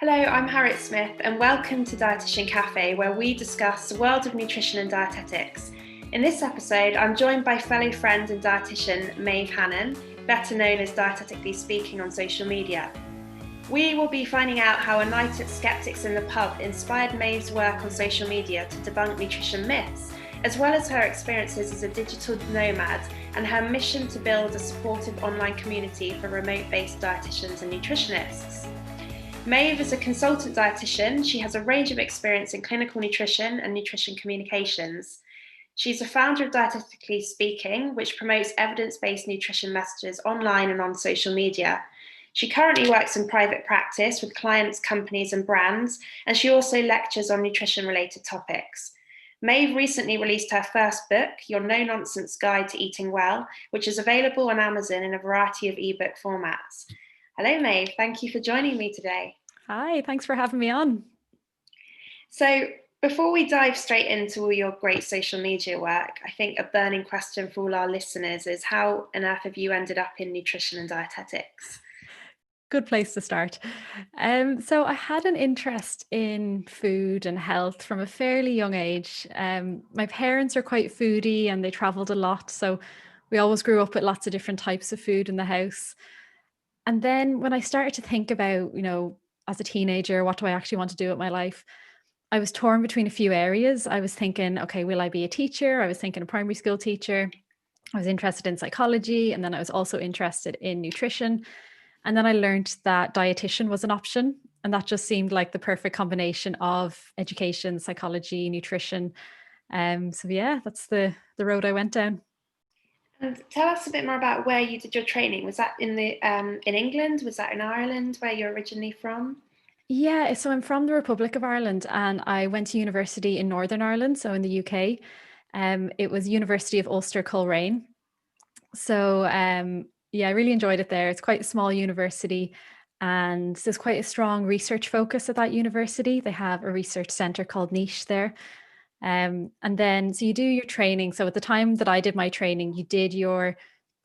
Hello, I'm Harriet Smith and welcome to Dietitian Cafe, where we discuss the world of nutrition and dietetics. In this episode, I'm joined by fellow friend and dietitian Maeve Hanan, better known as Dietetically Speaking on social media. We will be finding out how a night at Skeptics in the Pub inspired Maeve's work on social media to debunk nutrition myths, as well as her experiences as a digital nomad and her mission to build a supportive online community for remote-based dietitians and nutritionists. Maeve is a consultant dietitian. She has a range of experience in clinical nutrition and nutrition communications. She's a founder of Dietetically Speaking, which promotes evidence-based nutrition messages online and on social media. She currently works in private practice with clients, companies, and brands, and she also lectures on nutrition-related topics. Maeve recently released her first book, Your No-Nonsense Guide to Eating Well, which is available on Amazon in a variety of ebook formats. Hello, Maeve. Thank you for joining me today. Hi, thanks for having me on. So before we dive straight into all your great social media work, I think a burning question for all our listeners is how on earth have you ended up in nutrition and dietetics? Good place to start. So I had an interest in food and health from a fairly young age. My parents are quite foodie and they traveled a lot. So we always grew up with lots of different types of food in the house. And then when I started to think about, as a teenager, what do I actually want to do with my life? I was torn between a few areas. I was thinking, okay, will I be a teacher? I was thinking a primary school teacher. I was interested in psychology, and then I was also interested in nutrition. And then I learned that dietitian was an option. And that just seemed like the perfect combination of education, psychology, nutrition. So yeah, that's the road I went down. And tell us a bit more about where you did your training. Was that in England? Was that in Ireland, where you're originally from? Yeah, so I'm from the Republic of Ireland and I went to university in Northern Ireland, so in the UK. It was University of Ulster Coleraine. So yeah, I really enjoyed it there. It's quite a small university and there's quite a strong research focus at that university. They have a research centre called Niche there. And then, so you do your training. So at the time that I did my training, you did your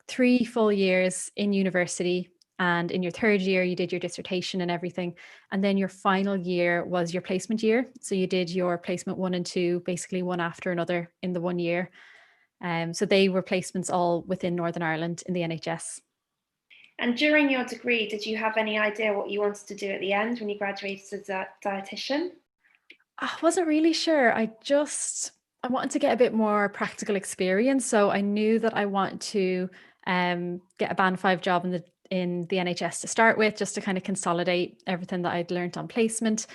3 full years in university. And in your third year, you did your dissertation and everything. And then your final year was your placement year. So you did your placement 1 and 2, basically one after another in the 1 year. So they were placements all within Northern Ireland in the NHS. And during your degree, did you have any idea what you wanted to do at the end when you graduated as a dietitian? I wasn't really sure. I wanted to get a bit more practical experience. So I knew that I wanted to get a band 5 job in the NHS to start with, just to kind of consolidate everything that I'd learned on placement.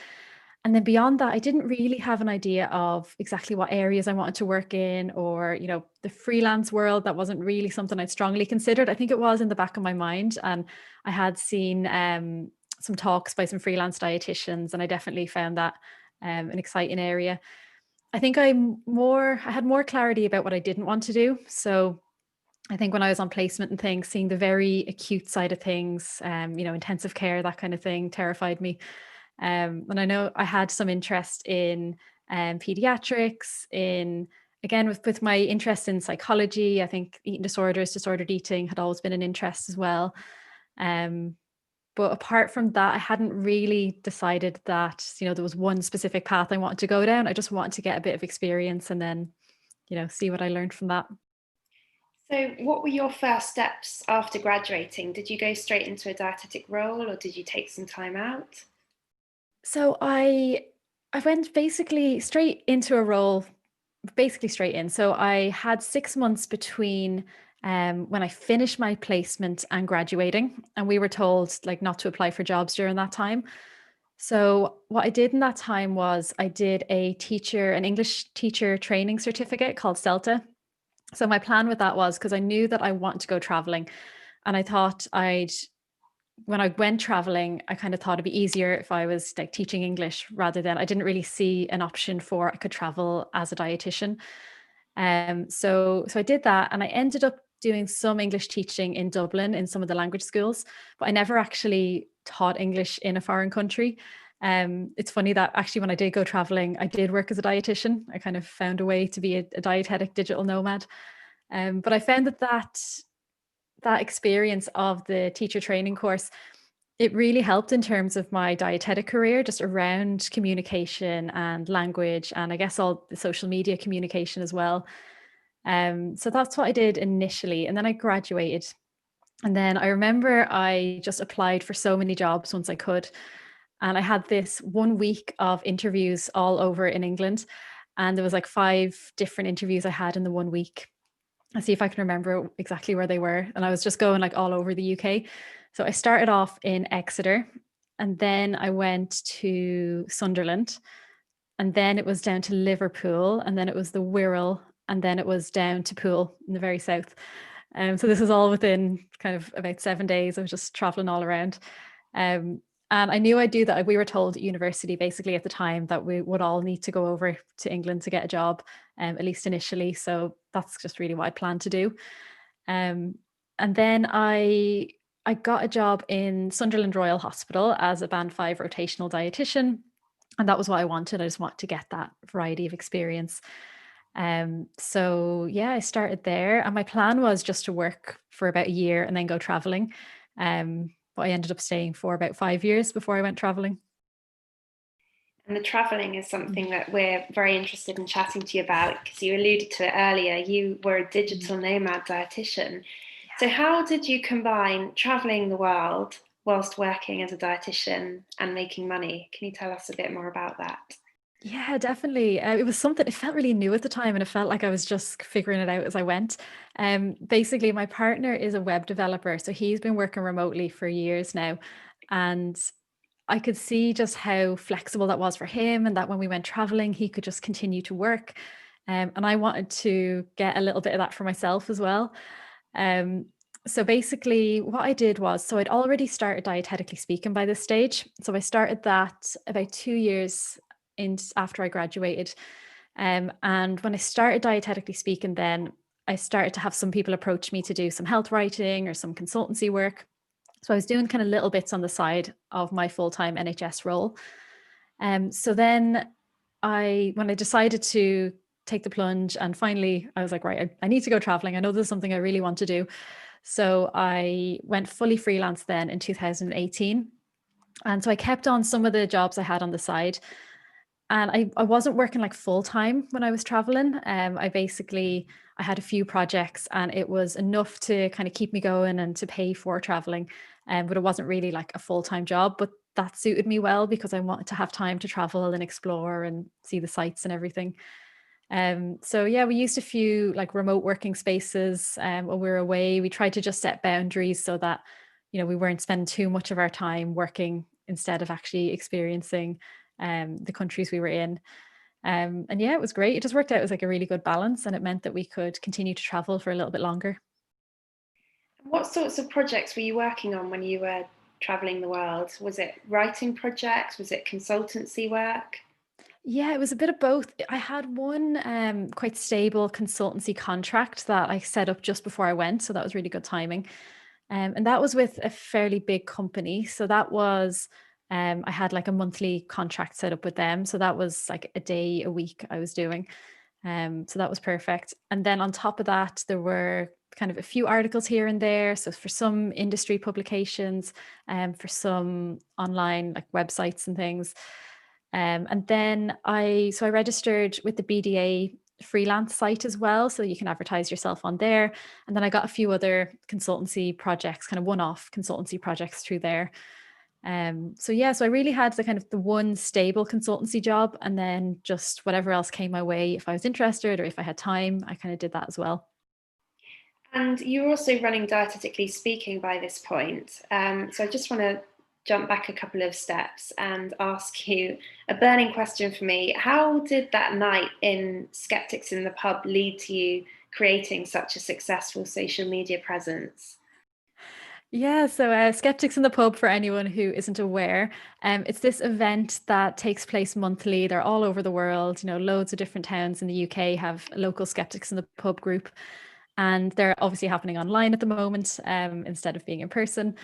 And then beyond that, I didn't really have an idea of exactly what areas I wanted to work in, or, the freelance world. That wasn't really something I'd strongly considered. I think it was in the back of my mind. And I had seen some talks by some freelance dietitians, and I definitely found that an exciting area. I think I had more clarity about what I didn't want to do. So I think when I was on placement and things, seeing the very acute side of things, intensive care, that kind of thing terrified me. And I know I had some interest in pediatrics, again, with my interest in psychology. I think eating disorders, disordered eating had always been an interest as well. But apart from that, I hadn't really decided that, there was one specific path I wanted to go down. I just wanted to get a bit of experience and then, see what I learned from that. So what were your first steps after graduating? Did you go straight into a dietetic role or did you take some time out? So I went basically straight into a role, basically straight in. So I had 6 months between when I finished my placement and graduating, and we were told like not to apply for jobs during that time. So what I did in that time was I did an English teacher training certificate called CELTA. So my plan with that was, because I knew that I wanted to go traveling, and I thought when I went traveling, I kind of thought it'd be easier if I was like teaching English rather than, I didn't really see an option for I could travel as a dietitian. So I did that, and I ended up doing some English teaching in Dublin in some of the language schools, but I never actually taught English in a foreign country. It's funny that actually when I did go traveling, I did work as a dietitian. I kind of found a way to be a dietetic digital nomad. But I found that experience of the teacher training course, It really helped in terms of my dietetic career, just around communication and language, and I guess all the social media communication as well. So that's what I did initially. And then I graduated. And then I remember I just applied for so many jobs once I could. And I had this 1 week of interviews all over in England. And there was like 5 different interviews I had in the 1 week. I'll see if I can remember exactly where they were. And I was just going like all over the UK. So I started off in Exeter, and then I went to Sunderland, and then it was down to Liverpool, and then it was the Wirral, and then it was down to Poole in the very south. So this was all within kind of about 7 days. I was just traveling all around. Um, and I knew I'd do that. We were told at university basically at the time that we would all need to go over to England to get a job, at least initially. So that's just really what I planned to do. Um, and then I got a job in Sunderland Royal Hospital as a band 5 rotational dietitian. And that was what I wanted. I just wanted to get that variety of experience. So yeah, I started there, and my plan was just to work for about a year and then go traveling. But I ended up staying for about 5 years before I went traveling. And the traveling is something that we're very interested in chatting to you about, because you alluded to it earlier. You were a digital nomad dietitian. So how did you combine traveling the world whilst working as a dietitian and making money? Can you tell us a bit more about that? Yeah, definitely. It was something, it felt really new at the time, and it felt like I was just figuring it out as I went. Basically, my partner is a web developer, so he's been working remotely for years now. And I could see just how flexible that was for him, and that when we went traveling, he could just continue to work. And I wanted to get a little bit of that for myself as well. Um, so basically, what I did was, so I'd already started dietetically speaking by this stage. So I started that about 2 years in after I graduated. And when I started dietetically speaking, then I started to have some people approach me to do some health writing or some consultancy work. So I was doing kind of little bits on the side of my full-time NHS role. So then when I decided to take the plunge, and finally I was like, right, I need to go traveling. I know this is something I really want to do. So I went fully freelance then in 2018. And so I kept on some of the jobs I had on the side. And I wasn't working like full time when I was traveling. I had a few projects, and it was enough to kind of keep me going and to pay for traveling. But it wasn't really like a full time job. But that suited me well because I wanted to have time to travel and explore and see the sights and everything. So yeah, we used a few like remote working spaces when we were away. We tried to just set boundaries so that, we weren't spending too much of our time working instead of actually experiencing the countries we were in. And yeah, it was great. It just worked out as like a really good balance, and it meant that we could continue to travel for a little bit longer. What sorts of projects were you working on when you were traveling the world? Was it writing projects? Was it consultancy work? Yeah, it was a bit of both. I had one quite stable consultancy contract that I set up just before I went, so that was really good timing. And that was with a fairly big company. So that was, I had like a monthly contract set up with them. So that was like a day a week I was doing. So that was perfect. And then on top of that, there were kind of a few articles here and there. So for some industry publications, for some online like websites and things. And then I registered with the BDA freelance site as well, so you can advertise yourself on there. And then I got a few other consultancy projects, kind of one-off consultancy projects through there. So yeah, so I really had the kind of the one stable consultancy job, and then just whatever else came my way, if I was interested or if I had time, I kind of did that as well. And you were also running Dietetically Speaking by this point. So I just want to jump back a couple of steps and ask you a burning question for me. How did that night in Skeptics in the Pub lead to you creating such a successful social media presence? Yeah, so Skeptics in the Pub, for anyone who isn't aware, it's this event that takes place monthly. They're all over the world. Loads of different towns in the UK have a local Skeptics in the Pub group, and they're obviously happening online at the moment instead of being in person.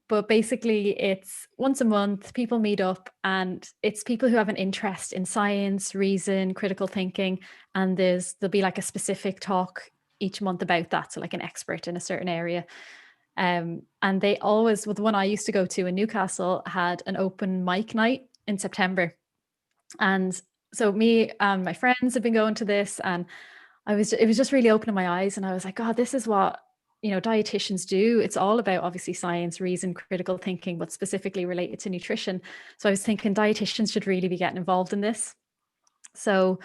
But basically, it's once a month, people meet up, and it's people who have an interest in science, reason, critical thinking, and there'll be like a specific talk each month about that. So like an expert in a certain area. And they always, well, the one I used to go to in Newcastle had an open mic night in September. And so me and my friends have been going to this, and it was just really opening my eyes. And I was like, God, this is what, dietitians do. It's all about obviously science, reason, critical thinking, but specifically related to nutrition. So I was thinking dietitians should really be getting involved in this. So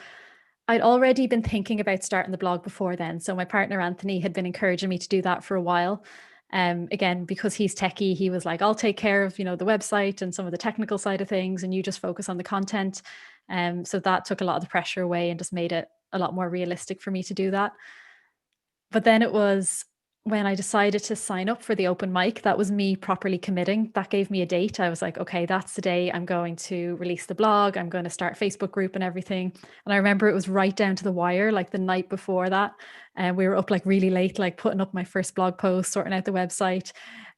I'd already been thinking about starting the blog before then. So my partner, Anthony, had been encouraging me to do that for a while. Again, because he's techie, he was like, I'll take care of, the website and some of the technical side of things, and you just focus on the content. So that took a lot of the pressure away and just made it a lot more realistic for me to do that. But then it was when I decided to sign up for the open mic, that was me properly committing. That gave me a date. I was like, okay, that's the day I'm going to release the blog. I'm going to start a Facebook group and everything. And I remember it was right down to the wire, like the night before that. And we were up like really late, like putting up my first blog post, sorting out the website.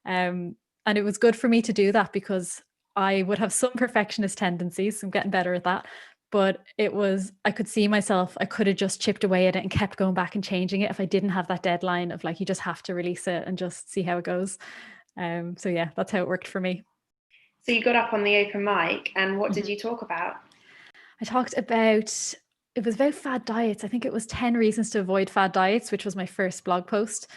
And it was good for me to do that because I would have some perfectionist tendencies. I'm getting better at that. But I could see myself, I could have just chipped away at it and kept going back and changing it if I didn't have that deadline of like, you just have to release it and just see how it goes. So yeah, that's how it worked for me. So you got up on the open mic, and what did you talk about? I talked about, it was about fad diets. I think it was 10 reasons to avoid fad diets, which was my first blog post.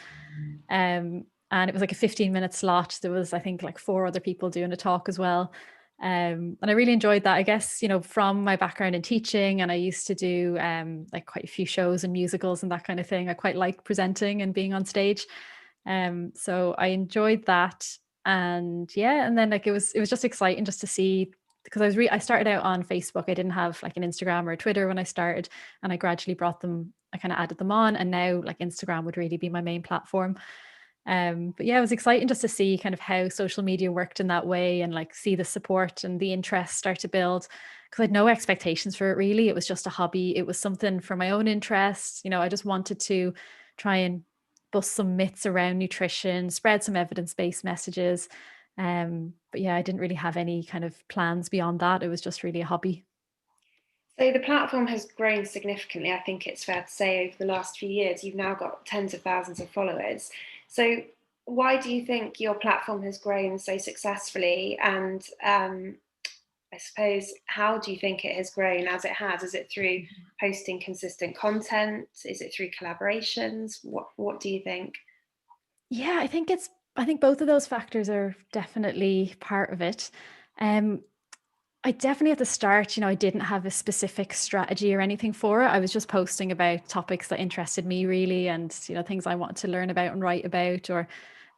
And it was like a 15-minute slot. There was, I think, like 4 other people doing a talk as well. And I really enjoyed that. I guess, from my background in teaching, and I used to do like quite a few shows and musicals and that kind of thing. I quite like presenting and being on stage. So I enjoyed that. And yeah, and then like it was just exciting just to see, because I started out on Facebook. I didn't have like an Instagram or a Twitter when I started, and I gradually I kind of added them on, and now like Instagram would really be my main platform. But yeah, it was exciting just to see kind of how social media worked in that way, and like see the support and the interest start to build, because I had no expectations for it really. It was just a hobby. It was something for my own interests. I just wanted to try and bust some myths around nutrition, spread some evidence-based messages. But yeah, I didn't really have any kind of plans beyond that. It was just really a hobby. So the platform has grown significantly. I think it's fair to say over the last few years, you've now got tens of thousands of followers. So why do you think your platform has grown so successfully? And I suppose, how do you think it has grown as it has? Is it through posting consistent content? Is it through collaborations? What do you think? Yeah, I think both of those factors are definitely part of it. Um, I definitely at the start, I didn't have a specific strategy or anything for it. I was just posting about topics that interested me really, and things I wanted to learn about and write about, or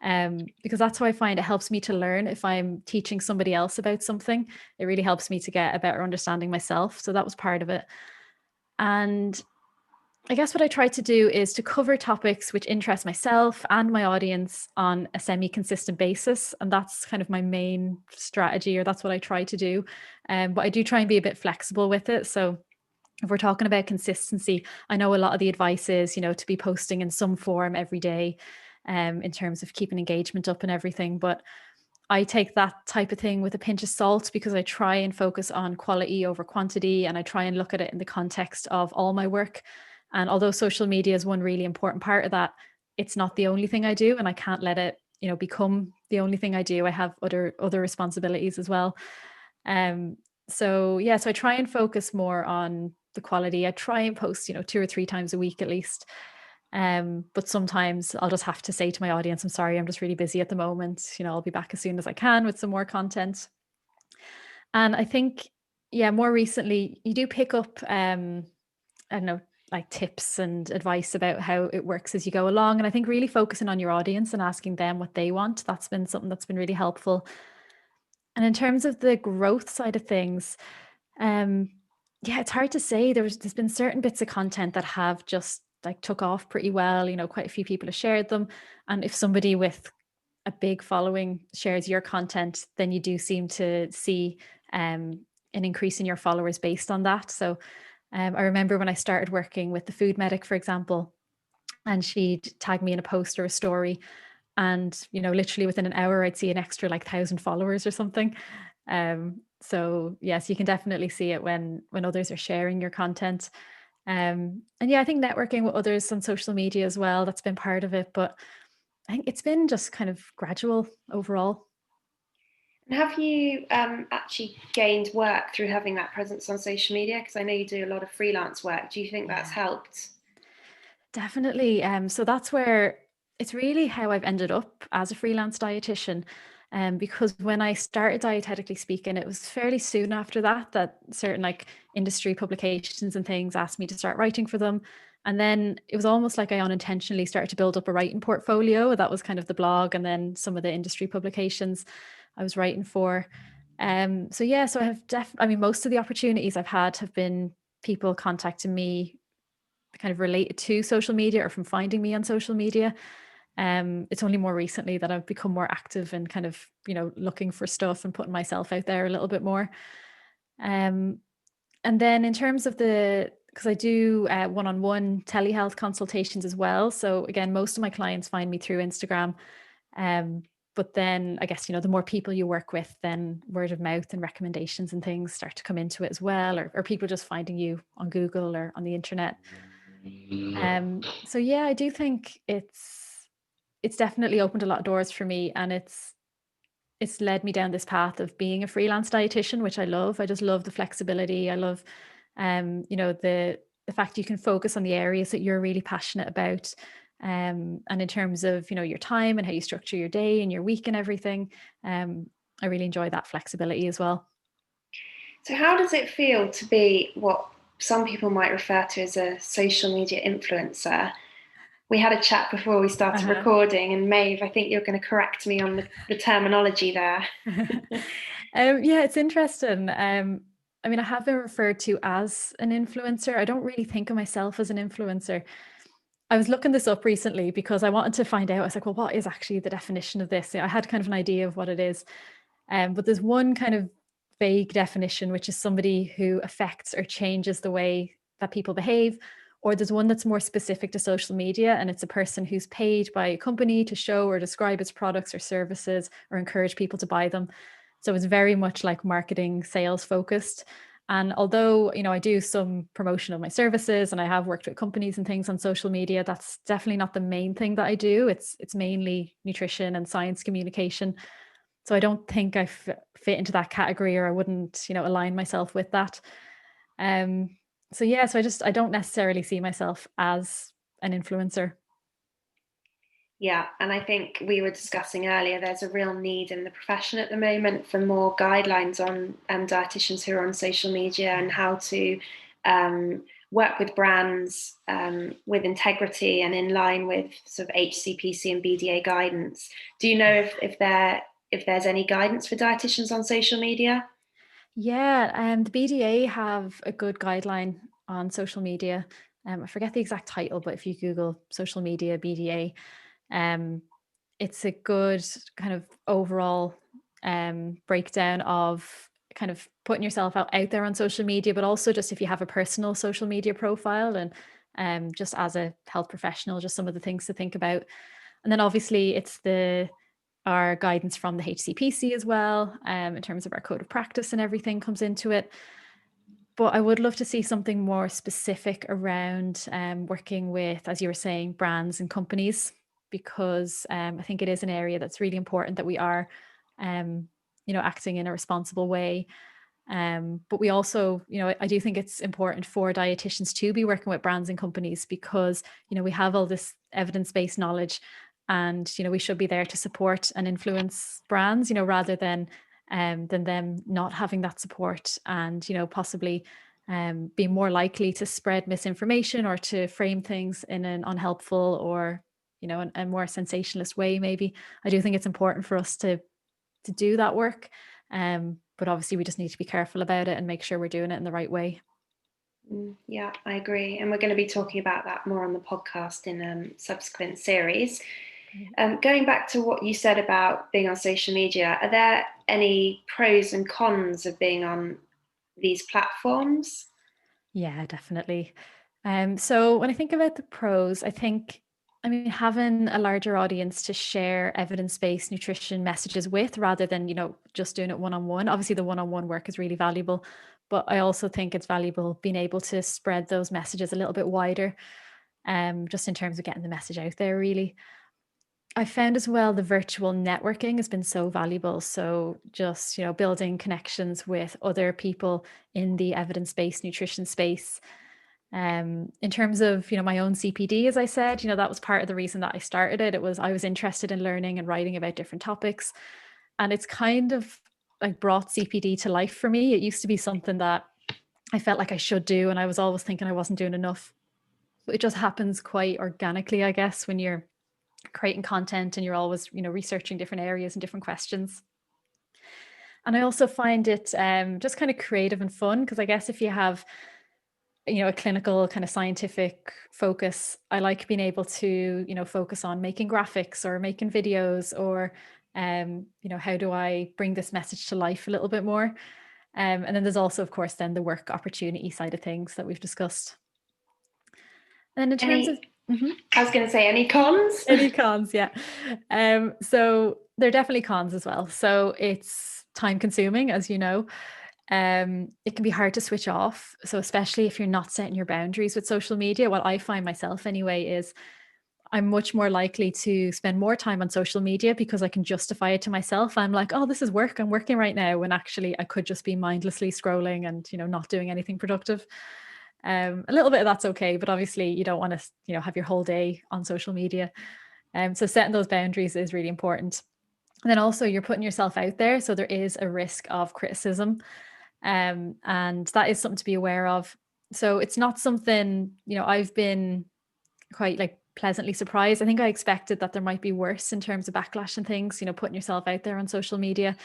because that's how I find it helps me to learn. If I'm teaching somebody else about something, it really helps me to get a better understanding myself. So that was part of it. And I guess what I try to do is to cover topics which interest myself and my audience on a semi-consistent basis. And that's kind of my main strategy, or that's what I try to do. But I do try and be a bit flexible with it. So if we're talking about consistency, I know a lot of the advice is, to be posting in some form every day, in terms of keeping engagement up and everything. But I take that type of thing with a pinch of salt, because I try and focus on quality over quantity, and I try and look at it in the context of all my work. And although social media is one really important part of that, it's not the only thing I do, and I can't let it, become the only thing I do. I have other responsibilities as well. So yeah, so I try and focus more on the quality. I try and post, 2 or 3 times a week at least. But sometimes I'll just have to say to my audience, I'm sorry, I'm just really busy at the moment. I'll be back as soon as I can with some more content. And I think, yeah, more recently you do pick up, I don't know, like tips and advice about how it works as you go along. And I think really focusing on your audience and asking them what they want, that's been something that's been really helpful. And in terms of the growth side of things, um, yeah, it's hard to say. There's been certain bits of content that have just like took off pretty well. Quite a few people have shared them. And if somebody with a big following shares your content, then you do seem to see an increase in your followers based on that. So I remember when I started working with the food medic, for example, and she'd tag me in a post or a story, and literally within an hour I'd see an extra like 1,000 followers or something. So yes, you can definitely see it when others are sharing your content. And yeah, I think networking with others on social media as well, that's been part of it. But I think it's been just kind of gradual overall. And have you actually gained work through having that presence on social media? Because I know you do a lot of freelance work. Do you think that's Yeah, helped? definitely. So that's where it's really how I've ended up as a freelance dietitian. Because when I started Dietetically Speaking, it was fairly soon after that certain like industry publications and things asked me to start writing for them. And then it was almost like I unintentionally started to build up a writing portfolio. That was kind of the blog and then some of the industry publications I was writing for. So yeah, so I have I mean, most of the opportunities I've had have been people contacting me kind of related to social media or from finding me on social media. It's only more recently that I've become more active and kind of, looking for stuff and putting myself out there a little bit more. Um, and then in terms of because I do one-on-one telehealth consultations as well. So again, most of my clients find me through Instagram. Um, but then I guess, the more people you work with, then word of mouth and recommendations and things start to come into it as well, or people just finding you on Google or on the internet. So yeah, I do think it's definitely opened a lot of doors for me, and it's led me down this path of being a freelance dietitian, which I love. I just love the flexibility. I love the fact you can focus on the areas that you're really passionate about. And in terms of, your time and how you structure your day and your week and everything, I really enjoy that flexibility as well. So, how does it feel to be what some people might refer to as a social media influencer? We had a chat before we started Uh-huh. recording, and Maeve, I think you're going to correct me on the terminology there. Yeah, it's interesting. I mean, I have been referred to as an influencer. I don't really think of myself as an influencer. I was looking this up recently because I wanted to find out. I was like, well, what is actually the definition of this? I had kind of an idea of what it is. But there's one kind of vague definition, which is somebody who affects or changes the way that people behave. Or there's one that's more specific to social media, and it's a person who's paid by a company to show or describe its products or services or encourage people to buy them. So it's very much like marketing, sales focused. And although, I do some promotion of my services and I have worked with companies and things on social media, that's definitely not the main thing that I do. It's mainly nutrition and science communication. So I don't think I fit into that category, or I wouldn't, align myself with that. Um, so yeah, so I don't necessarily see myself as an influencer. Yeah, and I think we were discussing earlier, there's a real need in the profession at the moment for more guidelines on dietitians who are on social media and how to work with brands with integrity and in line with sort of HCPC and BDA guidance. Do you know if there's any guidance for dietitians on social media? Yeah, the BDA have a good guideline on social media. I forget the exact title, but if you Google social media BDA, um, it's a good kind of overall breakdown of kind of putting yourself out there on social media, but also just if you have a personal social media profile, and just as a health professional, just some of the things to think about. And then obviously it's our guidance from the HCPC as well, in terms of our code of practice and everything comes into it. But I would love to see something more specific around working with, as you were saying, brands and companies, because I think it is an area that's really important that we are, um, acting in a responsible way. But we also, I do think it's important for dietitians to be working with brands and companies because, we have all this evidence-based knowledge, and, we should be there to support and influence brands, rather than them not having that support and, possibly being more likely to spread misinformation or to frame things in an unhelpful or, a more sensationalist way, maybe. I do think it's important for us to do that work. But obviously we just need to be careful about it and make sure we're doing it in the right way. Yeah, I agree. And we're going to be talking about that more on the podcast in subsequent series. Great. Going back to what you said about being on social media, are there any pros and cons of being on these platforms? Yeah, definitely. So when I think about the pros, I mean, having a larger audience to share evidence-based nutrition messages with, rather than, just doing it one-on-one. Obviously, the one-on-one work is really valuable, but I also think it's valuable being able to spread those messages a little bit wider, just in terms of getting the message out there, really. I found as well the virtual networking has been so valuable. So just, building connections with other people in the evidence-based nutrition space. In terms of, my own CPD, as I said, that was part of the reason that I started it. I was interested in learning and writing about different topics. And it's kind of like brought CPD to life for me. It used to be something that I felt like I should do, and I was always thinking I wasn't doing enough. But it just happens quite organically, I guess, when you're creating content and you're always, researching different areas and different questions. And I also find it just kind of creative and fun, because I guess if you have, a clinical kind of scientific focus, I like being able to, focus on making graphics or making videos, or, how do I bring this message to life a little bit more? And then there's also, of course, then the work opportunity side of things that we've discussed. And then in terms of, I was going to say, any cons? Any cons, yeah. So there are definitely cons as well. So it's time consuming, as you know. It can be hard to switch off. So especially if you're not setting your boundaries with social media, what I find myself anyway is I'm much more likely to spend more time on social media because I can justify it to myself. I'm like, oh, this is work. I'm working right now. When actually I could just be mindlessly scrolling and, not doing anything productive. A little bit of that's okay, but obviously you don't want to, have your whole day on social media. So setting those boundaries is really important. And then also you're putting yourself out there. So there is a risk of criticism. And that is something to be aware of. So it's not something, I've been quite like pleasantly surprised. I think I expected that there might be worse in terms of backlash and things, putting yourself out there on social media.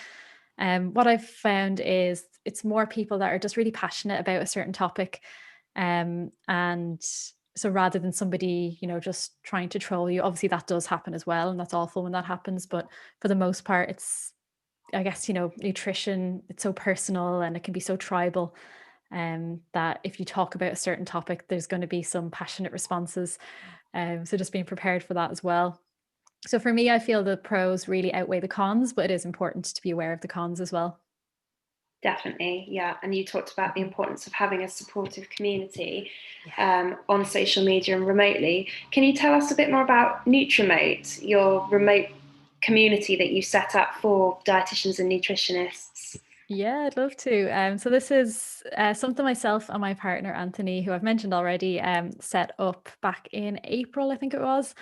What I've found is it's more people that are just really passionate about a certain topic. And so rather than somebody, just trying to troll you, obviously that does happen as well. And that's awful when that happens. But for the most part, it's, I guess, nutrition, it's so personal and it can be so tribal. That if you talk about a certain topic, there's going to be some passionate responses. So just being prepared for that as well. So for me, I feel the pros really outweigh the cons, but it is important to be aware of the cons as well. Definitely, yeah. And you talked about the importance of having a supportive community Yeah. on social media and remotely. Can you tell us a bit more about Nutrimote, your remote community that you set up for dietitians and nutritionists? Yeah, I'd love to. So this is something myself and my partner Anthony, who I've mentioned already, set up back in April, I think it was.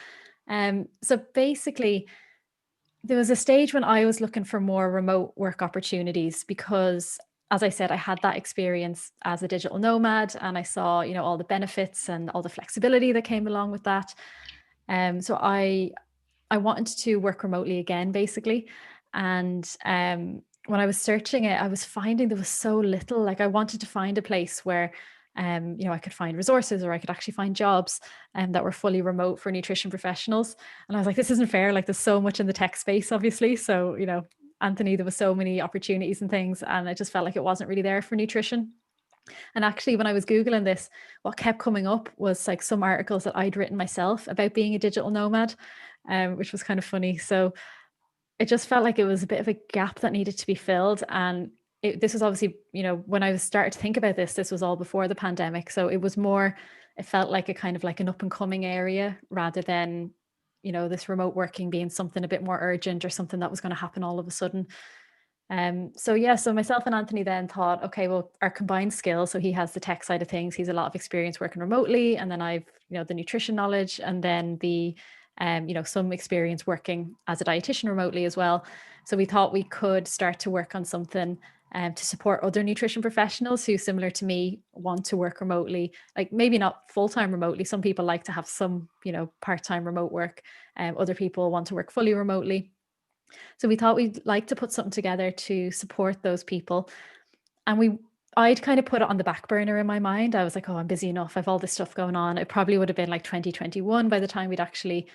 So basically, there was a stage when I was looking for more remote work opportunities because, as I said, I had that experience as a digital nomad, and I saw, all the benefits and all the flexibility that came along with that. So I wanted to work remotely again, basically. And when I was searching it, I was finding there was so little. Like I wanted to find a place where, I could find resources or I could actually find jobs that were fully remote for nutrition professionals. And I was like, this isn't fair. Like there's so much in the tech space, obviously. So, Anthony, there was so many opportunities and things, and I just felt like it wasn't really there for nutrition. And actually, when I was Googling this, what kept coming up was like some articles that I'd written myself about being a digital nomad, which was kind of funny. So it just felt like it was a bit of a gap that needed to be filled. And this was obviously, when I started to think about this was all before the pandemic. So it was more, it felt like a kind of like an up and coming area rather than, this remote working being something a bit more urgent or something that was going to happen all of a sudden. So myself and Anthony then thought, okay, well, our combined skills. So he has the tech side of things. He's a lot of experience working remotely. And then I've, the nutrition knowledge, and then the, some experience working as a dietitian remotely as well. So we thought we could start to work on something to support other nutrition professionals who, similar to me, want to work remotely, like maybe not full-time remotely. Some people like to have some, part-time remote work. Other people want to work fully remotely. So we thought we'd like to put something together to support those people. And I'd kind of put it on the back burner in my mind. I was like, oh, I'm busy enough. I've all this stuff going on. It probably would have been like 2021 by the time we'd actually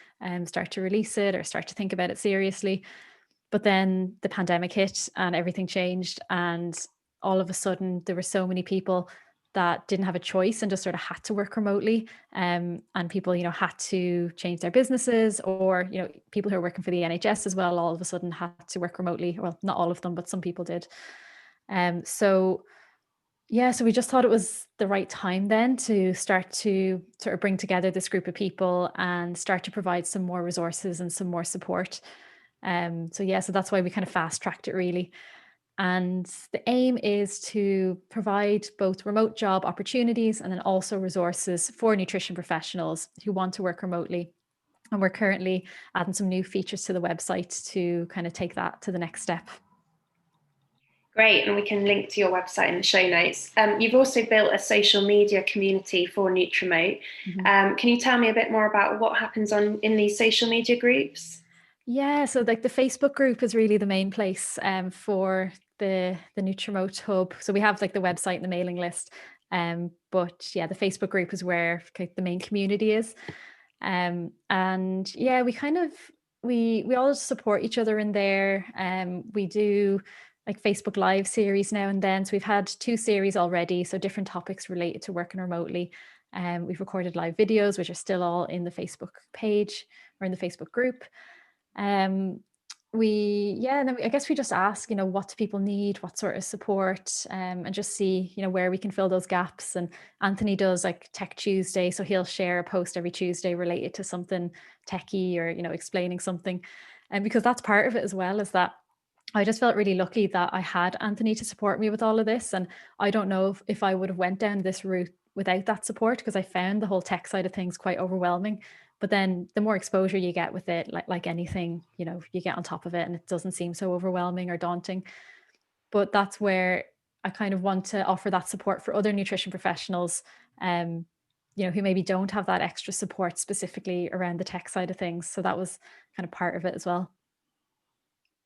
start to release it or start to think about it seriously. But then the pandemic hit and everything changed. And all of a sudden, there were so many people that didn't have a choice and just sort of had to work remotely. And people, had to change their businesses, or, people who are working for the NHS as well, all of a sudden had to work remotely. Well, not all of them, but some people did. So Yeah, so we just thought it was the right time then to start to sort of bring together this group of people and start to provide some more resources and some more support. So yeah, so that's why we kind of fast tracked it really. And the aim is to provide both remote job opportunities and then also resources for nutrition professionals who want to work remotely. And we're currently adding some new features to the website to kind of take that to the next step. Great, and we can link to your website in the show notes. You've also built a social media community for Nutrimote. Mhm. Can you tell me a bit more about what happens in these social media groups? Yeah, so like the Facebook group is really the main place for the Nutrimote hub. So we have like the website and the mailing list, but yeah, the Facebook group is where the main community is. And yeah, we kind of we all support each other in there. We do like Facebook Live series now and then. So we've had 2 series already, so different topics related to working remotely. We've recorded live videos, which are still all in the Facebook page or in the Facebook group. Um, and then I guess we just ask, what do people need, what sort of support, and just see, where we can fill those gaps. And Anthony does like Tech Tuesday, so he'll share a post every Tuesday related to something techie or explaining something, and because that's part of it as well, is that I just felt really lucky that I had Anthony to support me with all of this, and I don't know if I would have went down this route without that support, because I found the whole tech side of things quite overwhelming. But then the more exposure you get with it, like anything, you get on top of it and it doesn't seem so overwhelming or daunting. But that's where I kind of want to offer that support for other nutrition professionals, um, who maybe don't have that extra support specifically around the tech side of things. So that was kind of part of it as well.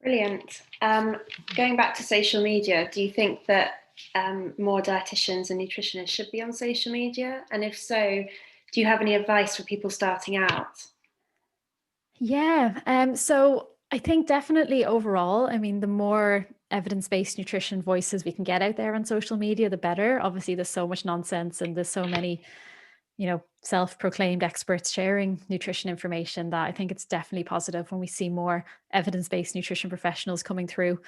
Brilliant. Going back to social media, do you think that more dietitians and nutritionists should be on social media? And if so, do you have any advice for people starting out? Yeah. So I think definitely overall, I mean, the more evidence-based nutrition voices we can get out there on social media, the better. Obviously, there's so much nonsense and there's so many, self-proclaimed experts sharing nutrition information that I think it's definitely positive when we see more evidence-based nutrition professionals coming through.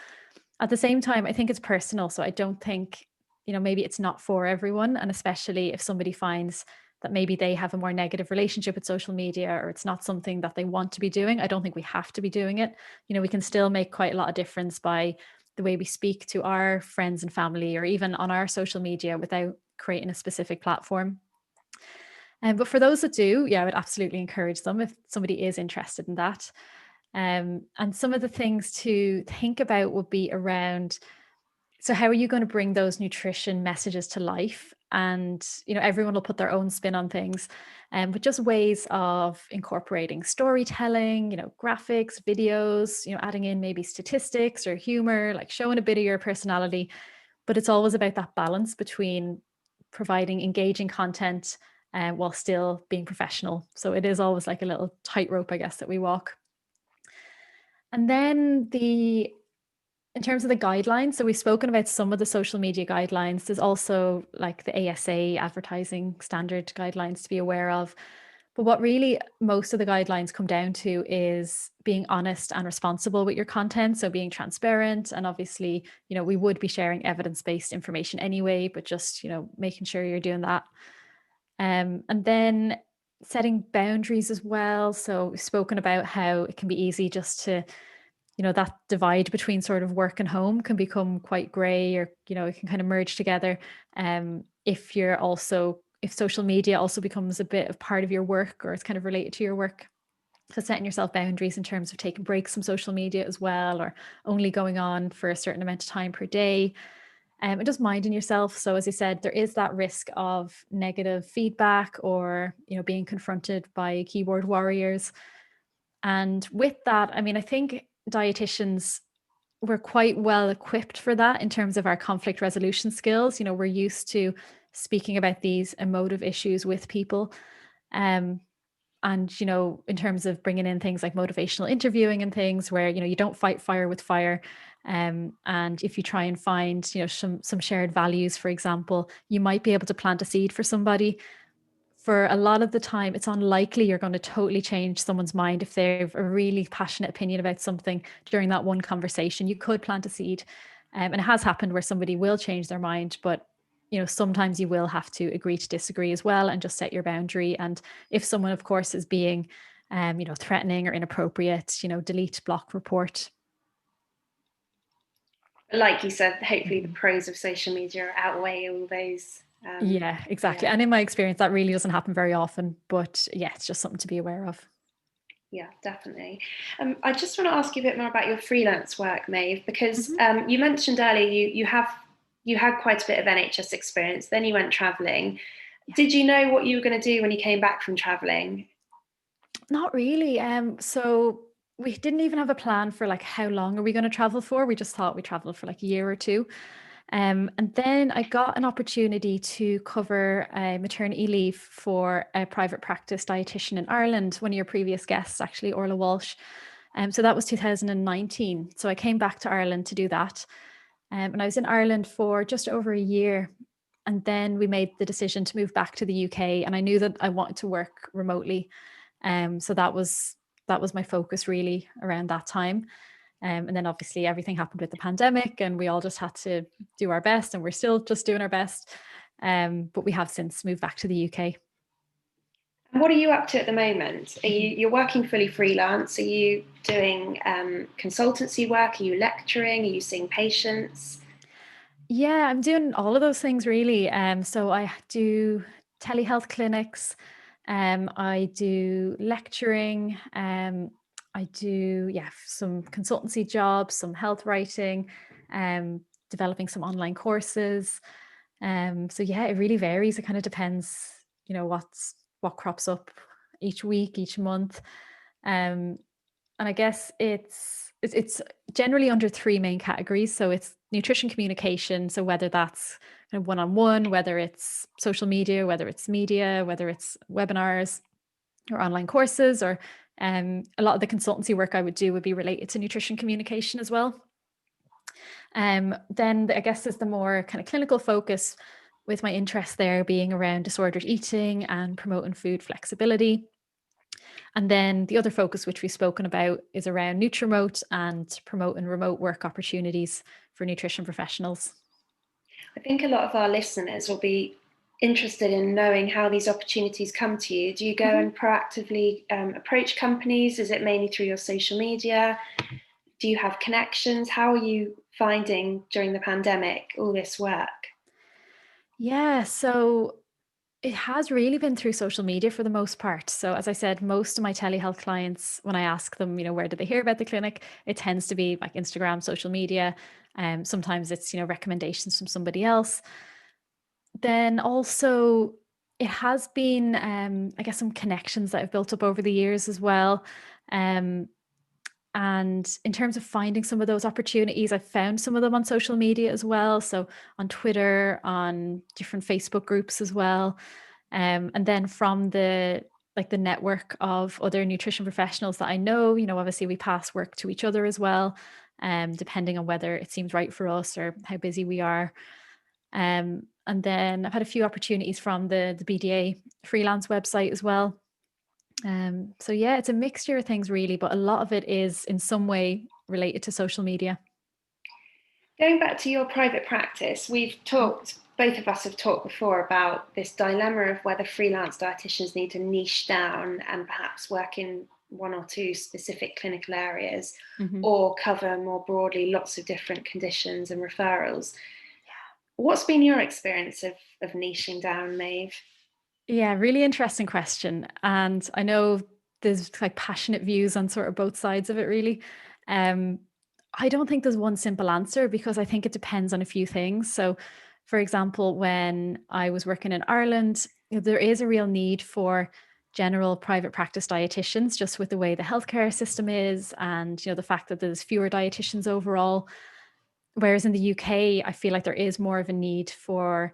At the same time, I think it's personal. So I don't think, maybe it's not for everyone. And especially if somebody finds that maybe they have a more negative relationship with social media or it's not something that they want to be doing, I don't think we have to be doing it. We can still make quite a lot of difference by the way we speak to our friends and family or even on our social media without creating a specific platform. But for those that do, yeah, I would absolutely encourage them if somebody is interested in that. And some of the things to think about would be around, so how are you going to bring those nutrition messages to life? And everyone will put their own spin on things, but just ways of incorporating storytelling, graphics, videos, adding in maybe statistics or humor, like showing a bit of your personality. But it's always about that balance between providing engaging content while still being professional. So it is always like a little tightrope, I guess, that we walk. And then in terms of the guidelines, so we've spoken about some of the social media guidelines. There's also like the ASA advertising standard guidelines to be aware of. But what really most of the guidelines come down to is being honest and responsible with your content. So being transparent, and obviously, we would be sharing evidence-based information anyway, but just, making sure you're doing that. And then setting boundaries as well. So we've spoken about how it can be easy just to, that divide between sort of work and home can become quite gray, or, it can kind of merge together. If social media also becomes a bit of part of your work or it's kind of related to your work. So setting yourself boundaries in terms of taking breaks from social media as well, or only going on for a certain amount of time per day. And just minding yourself. So as I said, there is that risk of negative feedback or, being confronted by keyboard warriors. And with that, I mean, I think dietitians, we're quite well equipped for that in terms of our conflict resolution skills. We're used to speaking about these emotive issues with people. Um, and, in terms of bringing in things like motivational interviewing and things where, you don't fight fire with fire. And if you try and find, some shared values, for example, you might be able to plant a seed for somebody. For a lot of the time, it's unlikely you're going to totally change someone's mind if they have a really passionate opinion about something during that one conversation. You could plant a seed. And it has happened where somebody will change their mind, but sometimes you will have to agree to disagree as well and just set your boundary. And if someone, of course, is being, threatening or inappropriate, delete, block, report. Like you said, hopefully the Mhm. pros of social media outweigh all those. Yeah, exactly. Yeah, And in my experience, that really doesn't happen very often. But yeah, it's just something to be aware of. yeah, definitely. I just want to ask you a bit more about your freelance work, Maeve, because Mhm. you mentioned earlier you had quite a bit of NHS experience. Then you went travelling. Yeah. Did you know what you were going to do when you came back from travelling? Not really. So we didn't even have a plan for like how long are we going to travel for. We just thought we traveled for like a year or two. And then I got an opportunity to cover a maternity leave for a private practice dietitian in Ireland, one of your previous guests, actually, Orla Walsh. So that was 2019. So I came back to Ireland to do that. And I was in Ireland for just over a year. And then we made the decision to move back to the UK. And I knew that I wanted to work remotely. So that was my focus really around that time. And then obviously everything happened with the pandemic and we all just had to do our best and we're still just doing our best. But we have since moved back to the UK. And what are you up to at the moment? Mhm. You're working fully freelance? Are you doing consultancy work? Are you lecturing? Are you seeing patients? Yeah, I'm doing all of those things really. So I do telehealth clinics, I do lecturing, I do some consultancy jobs, some health writing, um, developing some online courses. So yeah, it really varies. It kind of depends, what crops up each week, each month. Um, and I guess it's generally under three main categories. So it's nutrition communication. So whether that's kind of one-on-one, whether it's social media, whether it's webinars or online courses, or a lot of the consultancy work I would do would be related to nutrition communication as well. Then I guess there's the more kind of clinical focus, with my interest there being around disordered eating and promoting food flexibility. And then the other focus, which we've spoken about, is around Nutrimote and promoting remote work opportunities for nutrition professionals. I think a lot of our listeners will be interested in knowing how these opportunities come to you. Do you go Mhm. and proactively approach companies? Is it mainly through your social media? Do you have connections? How are you finding during the pandemic all this work? Yeah, so it has really been through social media for the most part. So, as I said, most of my telehealth clients, when I ask them, where did they hear about the clinic, it tends to be like Instagram, social media. Sometimes it's, recommendations from somebody else. Then also, it has been, I guess, some connections that I've built up over the years as well. Um, And in terms of finding some of those opportunities, I've found some of them on social media as well. So on Twitter, on different Facebook groups as well. And then from the network of other nutrition professionals that I know, obviously we pass work to each other as well, depending on whether it seems right for us or how busy we are. And then I've had a few opportunities from the BDA freelance website as well. So yeah, it's a mixture of things really, but a lot of it is in some way related to social media. Going back to your private practice, both of us have talked before about this dilemma of whether freelance dietitians need to niche down and perhaps work in one or two specific clinical areas Mhm. or cover more broadly lots of different conditions and referrals. What's been your experience of niching down, Maeve? Yeah, really interesting question. And I know there's like passionate views on sort of both sides of it, really. Um, I don't think there's one simple answer because I think it depends on a few things. So, for example, when I was working in Ireland, there is a real need for general private practice dietitians, just with the way the healthcare system is, and the fact that there's fewer dietitians overall. Whereas in the UK, I feel like there is more of a need for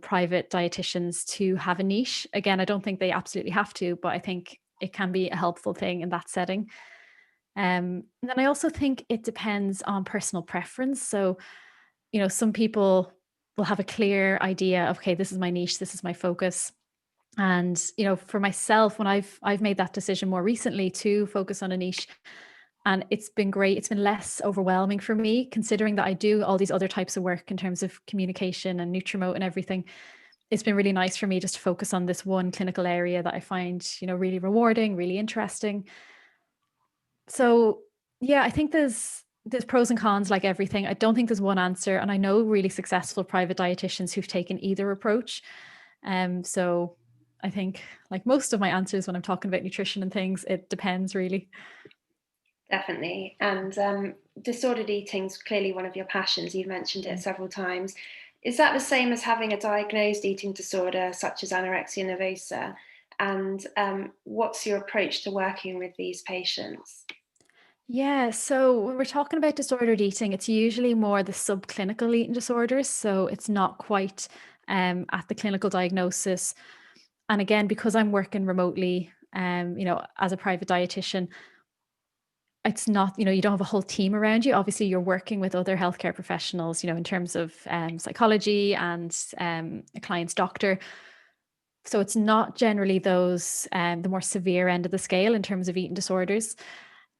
private dietitians to have a niche. Again, I don't think they absolutely have to, but I think it can be a helpful thing in that setting. And then I also think it depends on personal preference. So, some people will have a clear idea of, okay, this is my niche, this is my focus. And, for myself, when I've made that decision more recently to focus on a niche, And it's been great. It's been less overwhelming for me, considering that I do all these other types of work in terms of communication and Nutrimote and everything. It's been really nice for me just to focus on this one clinical area that I find, really rewarding, really interesting. So yeah, I think there's pros and cons like everything. I don't think there's one answer. And I know really successful private dietitians who've taken either approach. So I think, like most of my answers when I'm talking about nutrition and things, it depends really. Definitely. And disordered eating is clearly one of your passions. You've mentioned it several times. Is that the same as having a diagnosed eating disorder, such as anorexia nervosa? And what's your approach to working with these patients? Yeah, so when we're talking about disordered eating, it's usually more the subclinical eating disorders. So it's not quite at the clinical diagnosis. And again, because I'm working remotely, as a private dietitian, it's not, you don't have a whole team around you. Obviously, you're working with other healthcare professionals, in terms of psychology and a client's doctor. So it's not generally those the more severe end of the scale in terms of eating disorders.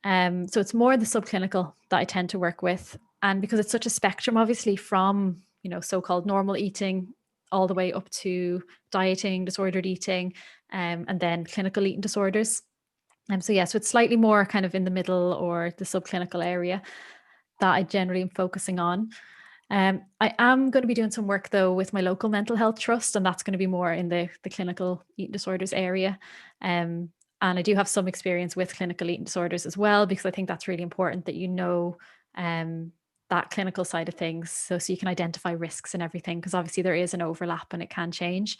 So it's more the subclinical that I tend to work with. And because it's such a spectrum, obviously, from, so-called normal eating all the way up to dieting, disordered eating, and then clinical eating disorders. So yeah, so it's slightly more kind of in the middle or the subclinical area that I generally am focusing on. I am going to be doing some work though with my local mental health trust, and that's going to be more in the clinical eating disorders area. And I do have some experience with clinical eating disorders as well, because I think that's really important that that clinical side of things, so you can identify risks and everything, because obviously there is an overlap and it can change.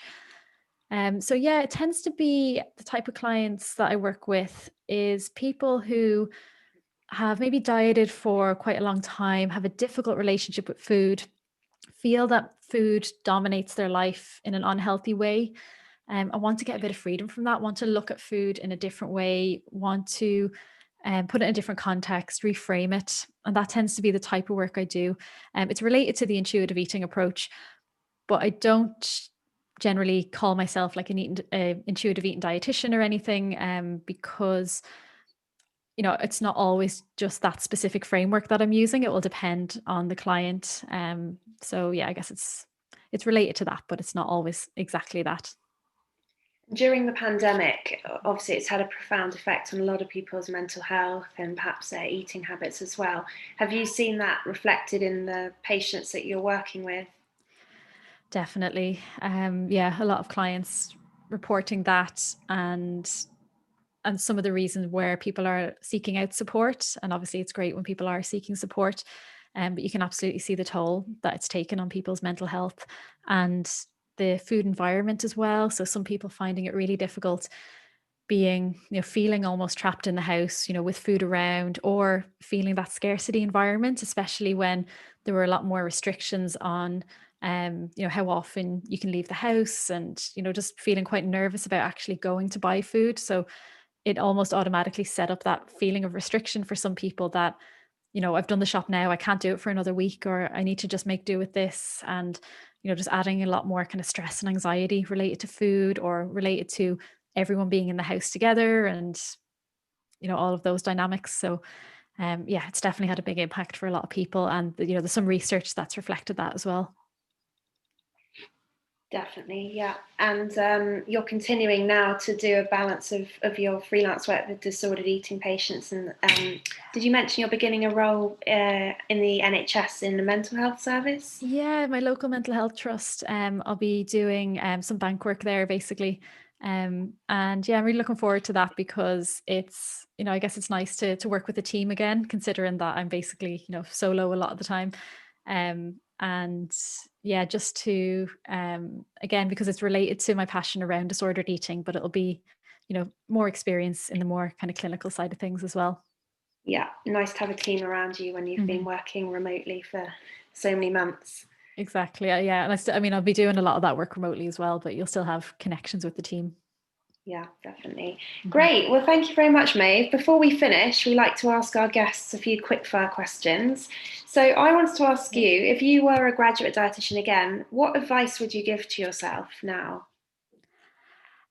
So yeah, it tends to be the type of clients that I work with is people who have maybe dieted for quite a long time, have a difficult relationship with food, feel that food dominates their life in an unhealthy way. I want to get a bit of freedom from that, want to look at food in a different way, want to put it in a different context, reframe it. And that tends to be the type of work I do. It's related to the intuitive eating approach, but I don't generally call myself like an intuitive eating dietitian or anything, because it's not always just that specific framework that I'm using. It will depend on the client. So yeah, I guess it's related to that, but it's not always exactly that. During the pandemic, obviously it's had a profound effect on a lot of people's mental health and perhaps their eating habits as well. Have you seen that reflected in the patients that you're working with? Definitely. Yeah, a lot of clients reporting that, and some of the reasons where people are seeking out support. And obviously it's great when people are seeking support, but you can absolutely see the toll that it's taken on people's mental health and the food environment as well. So some people finding it really difficult being, feeling almost trapped in the house, with food around, or feeling that scarcity environment, especially when there were a lot more restrictions on, how often you can leave the house, and, just feeling quite nervous about actually going to buy food. So it almost automatically set up that feeling of restriction for some people that, I've done the shop now, I can't do it for another week, or I need to just make do with this. And, just adding a lot more kind of stress and anxiety related to food, or related to everyone being in the house together, and, all of those dynamics. So yeah, it's definitely had a big impact for a lot of people. And, there's some research that's reflected that as well. Definitely, yeah. And you're continuing now to do a balance of your freelance work with disordered eating patients. And did you mention you're beginning a role in the NHS in the mental health service? Yeah, my local mental health trust. I'll be doing some bank work there basically. And yeah, I'm really looking forward to that, because it's, I guess it's nice to work with a team again, considering that I'm basically, solo a lot of the time. And yeah, just to again, because it's related to my passion around disordered eating, but it'll be, more experience in the more kind of clinical side of things as well. Yeah, nice to have a team around you when you've been Mhm. working remotely for so many months. Exactly. Yeah. And I mean, I'll be doing a lot of that work remotely as well, but you'll still have connections with the team. Yeah, definitely. Mhm. Great. Well, thank you very much, Maeve. Before we finish, we like to ask our guests a few quick fire questions. So I wanted to ask Yeah. you, if you were a graduate dietitian again, what advice would you give to yourself now?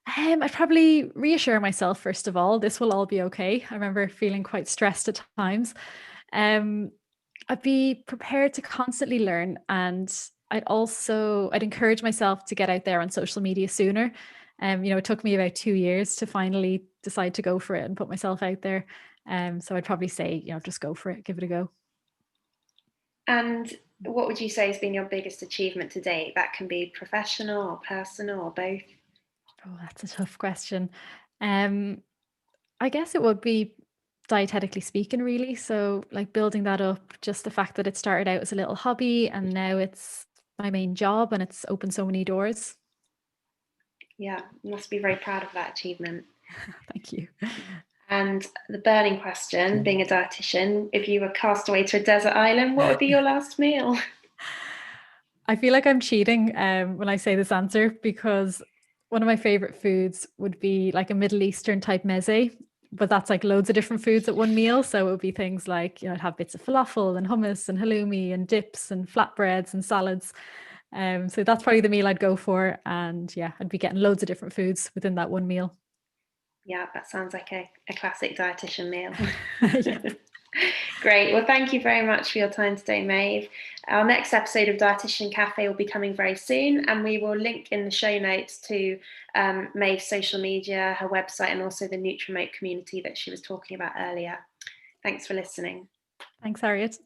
I'd probably reassure myself, first of all, this will all be okay. I remember feeling quite stressed at times. Um, I'd be prepared to constantly learn, and I'd encourage myself to get out there on social media sooner. It took me about 2 years to finally decide to go for it and put myself out there. So I'd probably say, just go for it, give it a go. And what would you say has been your biggest achievement to date? That can be professional or personal or both. Oh, that's a tough question. Um, I guess it would be dietetically speaking, really. So, like building that up, just the fact that it started out as a little hobby and now it's my main job and it's opened so many doors. Yeah, you must be very proud of that achievement. Thank you. And the burning question, being a dietitian, if you were cast away to a desert island, what would be your last meal? I feel like I'm cheating when I say this answer because one of my favorite foods would be like a Middle Eastern type meze, but that's like loads of different foods at one meal. So it would be things like, I'd have bits of falafel and hummus and halloumi and dips and flatbreads and salads. So that's probably the meal I'd go for. And yeah, I'd be getting loads of different foods within that one meal. Yeah, that sounds like a classic dietitian meal. Yeah. Great. Well, thank you very much for your time today, Maeve. Our next episode of Dietitian Cafe will be coming very soon, and we will link in the show notes to Maeve's social media, her website, and also the Nutrimote community that she was talking about earlier. Thanks for listening. Thanks, Harriet.